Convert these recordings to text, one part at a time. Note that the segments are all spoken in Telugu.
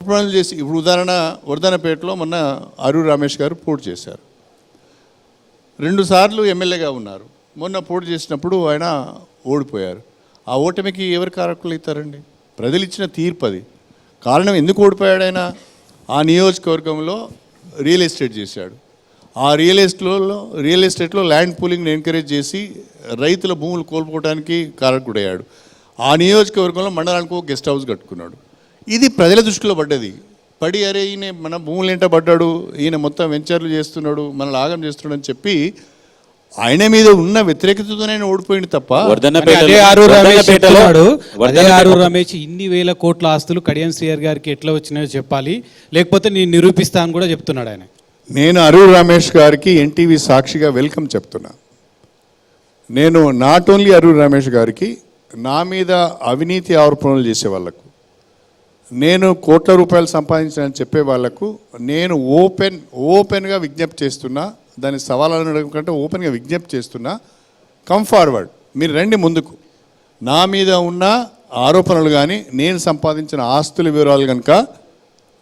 ఆరోపణలు చేసి ఇప్పుడు ఉదాహరణ వర్ధనపేటలో మొన్న అరూర్ రమేష్ గారు పోటీ చేశారు. 2 సార్లు ఎమ్మెల్యేగా ఉన్నారు. మొన్న పోటీ చేసినప్పుడు ఆయన ఓడిపోయారు. ఆ ఓటమికి ఎవరు కారకులు అవుతారండి? ప్రజలు ఇచ్చిన తీర్పు అది. కారణం ఎందుకు ఓడిపోయాడు ఆయన? ఆ నియోజకవర్గంలో రియల్ ఎస్టేట్ చేశాడు. ఆ రియల్ ఎస్టేట్లో ల్యాండ్ పూలింగ్ని ఎంకరేజ్ చేసి రైతుల భూములు కోల్పోవడానికి కారకుడయ్యాడు. ఆ నియోజకవర్గంలో మండలానికి ఒక గెస్ట్ హౌస్ కట్టుకున్నాడు. ఇది ప్రజల దృష్టిలో పడ్డది. అరే ఈయన మన భూములు ఏంట పడ్డాడు, ఈయన మొత్తం వెంచర్లు చేస్తున్నాడు, మనల్ని ఆగం చేస్తున్నాడు అని చెప్పి ఆయన మీద ఉన్న వ్యతిరేకతతోనే ఓడిపోయింది తప్ప ఆరూర్ రమేష్ ఇన్ని వేల కోట్ల ఆస్తులు కడియం శ్రీహరి గారికి ఎట్లా వచ్చినాయో చెప్పాలి, లేకపోతే నేను నిరూపిస్తాను కూడా చెప్తున్నాడు ఆయన. నేను అరూర్ రమేష్ గారికి ఎన్టీవీ సాక్షిగా వెల్కమ్ చెప్తున్నా. నేను నాట్ ఓన్లీ అరూర్ రమేష్ గారికి, నా మీద అవినీతి ఆరోపణలు చేసే వాళ్ళకు, నేను కోట్ల రూపాయలు సంపాదించానని చెప్పే వాళ్లకు నేను ఓపెన్గా విజ్ఞప్తి చేస్తున్నా. దాని సవాళ్ళను అడగడం కంటే ఓపెన్గా విజ్ఞప్తి చేస్తున్నా. కమ్ ఫార్వర్డ్, మీరు రండి ముందుకు. నా మీద ఉన్న ఆరోపణలు కానీ నేను సంపాదించిన ఆస్తుల వివరాలు కనుక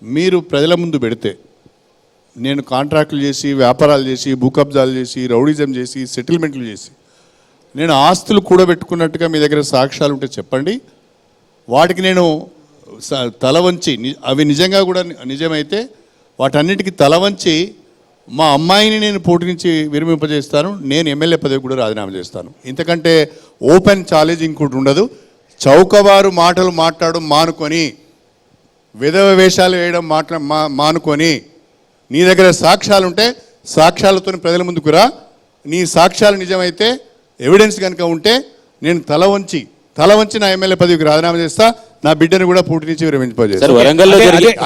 మీరు ప్రజల ముందు పెడితే, నేను కాంట్రాక్టులు చేసి, వ్యాపారాలు చేసి, భూ కబ్జాలు చేసి, రౌడిజం చేసి, సెటిల్మెంట్లు చేసి, నేను ఆస్తులు కూడబెట్టుకున్నట్టుగా మీ దగ్గర సాక్ష్యాలు ఉంటే చెప్పండి. వాటికి నేను తల వంచి, అవి నిజంగా కూడా నిజమైతే వాటన్నిటికీ తల వంచి మా అమ్మాయిని నేను పోటీ నుంచి విరమింపజేస్తాను. నేను ఎమ్మెల్యే పదవి కూడా రాజీనామా చేస్తాను. ఇంతకంటే ఓపెన్ ఛాలెంజ్ ఇంకోటి ఉండదు. చౌకబారు మాటలు మాట్లాడడం మానుకొని, విధవ వేషాలు వేయడం మానుకొని, నీ దగ్గర సాక్ష్యాలుంటే సాక్ష్యాలతో ప్రజల ముందుకు రా. నీ సాక్ష్యాలు నిజమైతే, ఎవిడెన్స్ కనుక ఉంటే నేను తల వంచి నా ఎమ్మెల్యే పదవికి రాజీనామా చేస్తా. నా బిడ్డను కూడా పోటీ నుంచి విరమింపజేస్తాను.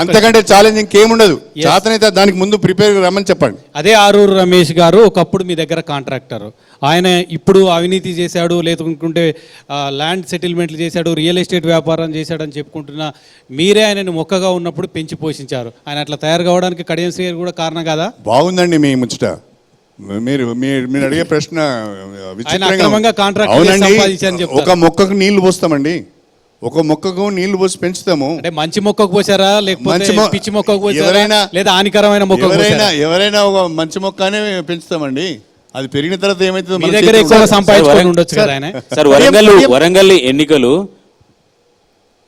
అంతకంటే ఛాలెంజ్ ఇంకేముండదు. చేతనైతే దానికి ముందు ప్రిపేర్ రమ్మని చెప్పండి. అదే ఆరూర్ రమేష్ గారు ఒకప్పుడు మీ దగ్గర కాంట్రాక్టర్, ఆయన ఇప్పుడు అవినీతి చేశాడు, లేకుంటే ల్యాండ్ సెటిల్మెంట్లు చేశాడు, రియల్ ఎస్టేట్ వ్యాపారం చేశాడని చెప్పుకుంటున్నా. మీరే ఆయనను మొక్కగా ఉన్నప్పుడు పెంచి పోషించారు. ఆయన అట్లా తయారు కావడానికి కడియం శ్రీహరి కూడా కారణం కదా? బాగుందండి మీ ముచ్చట. మీరు అడిగే ప్రశ్న ఒక మొక్కకు నీళ్లు పోస్తామండి, ఒక మొక్కకు నీళ్లు పోసి పెంచుతాము. అంటే మంచి మొక్కకు పోసారా, లేకపోతే పిచ్చి మొక్కకు పోసారా, లేదా హానికరమైన మొక్క? ఎవరైనా ఒక మంచి మొక్కనే పెంచుతామండి. అది పెరిగిన తర్వాత ఏమైతుంది? మీ దగ్గర ఎక్కువ సంపాదించుకొని ఉండొచ్చు కదా ఆయన. సార్, వరంగల్ ఎన్నికలు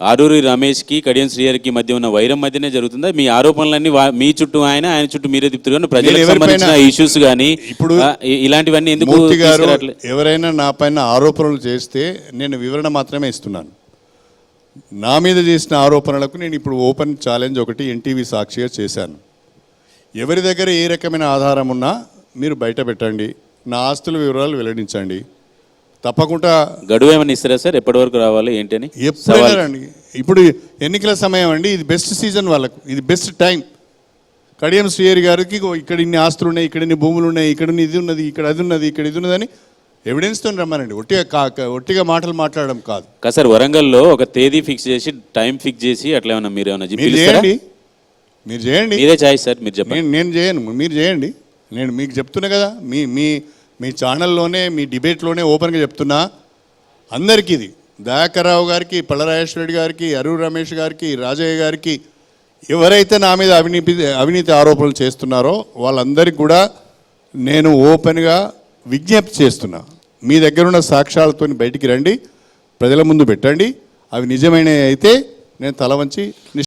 ఆరూరి రమేష్ కి కడియం శ్రీహరికి మధ్య ఉన్న వైరం మధ్యనే జరుగుతుందా? మీ ఆరోపణలన్నీ మీ చుట్టూ ఆయన చుట్టూ మీరే తిప్పుతారు. ప్రజలకు సంబంధించిన ఇష్యూస్ కానీ ఇప్పుడు ఇలాంటివన్నీ ఎందుకు? ఎవరైనా నా పైన ఆరోపణలు చేస్తే నేను వివరణ మాత్రమే ఇస్తున్నాను. నా మీద చేసిన ఆరోపణలకు నేను ఇప్పుడు ఓపెన్ ఛాలెంజ్ ఒకటి ఎన్టీవీ సాక్షిగా చేశాను. ఎవరి దగ్గర ఏ రకమైన ఆధారం ఉన్నా మీరు బయట పెట్టండి, నా ఆస్తుల వివరాలు వెల్లడించండి. తప్పకుండా గడువు ఏమైనా ఇస్తారా సార్? ఎప్పటి వరకు రావాలి ఏంటని? ఎప్పుడైనా రండి. ఇప్పుడు ఎన్నికల సమయం అండి, ఇది బెస్ట్ సీజన్ వాళ్ళకు, ఇది బెస్ట్ టైం. కడియం శ్రీహరి గారికి ఇక్కడ ఇన్ని ఆస్తులు ఉన్నాయి, ఇక్కడ ఇన్ని భూములు ఉన్నాయి, ఇక్కడ ఇది ఉన్నది, ఇక్కడ అది ఉన్నది, ఇక్కడ ఇది ఉన్నదని ఎవిడెన్స్తో రమ్మనండి. ఒట్టిగా మాటలు మాట్లాడడం కాదు. సార్, వరంగల్లో ఒక తేదీ ఫిక్స్ చేసి, టైం ఫిక్స్ చేసి అట్లా ఏమన్నా మీరు ఏమన్నా మీరు చేయండి. మీరే చాయిస్ సార్, మీరు చెప్పండి. నేను చేయను, మీరు చేయండి. నేను మీకు చెప్తున్నా కదా, మీ ఛానల్లోనే, మీ డిబేట్లోనే ఓపెన్గా చెప్తున్నా అందరికీ. ఇది దయాకర్రావు గారికి, పళ్ళరాజేశ్వర రెడ్డి గారికి, అరూర్ రమేష్ గారికి, రాజయ్య గారికి, ఎవరైతే నా మీద అవినీతి ఆరోపణలు చేస్తున్నారో వాళ్ళందరికీ కూడా నేను ఓపెన్గా విజ్ఞప్తి చేస్తున్నా. మీ దగ్గర ఉన్న సాక్ష్యాలతో బయటికి రండి, ప్రజల ముందు పెట్టండి. అవి నిజమైన అయితే నేను తల వంచి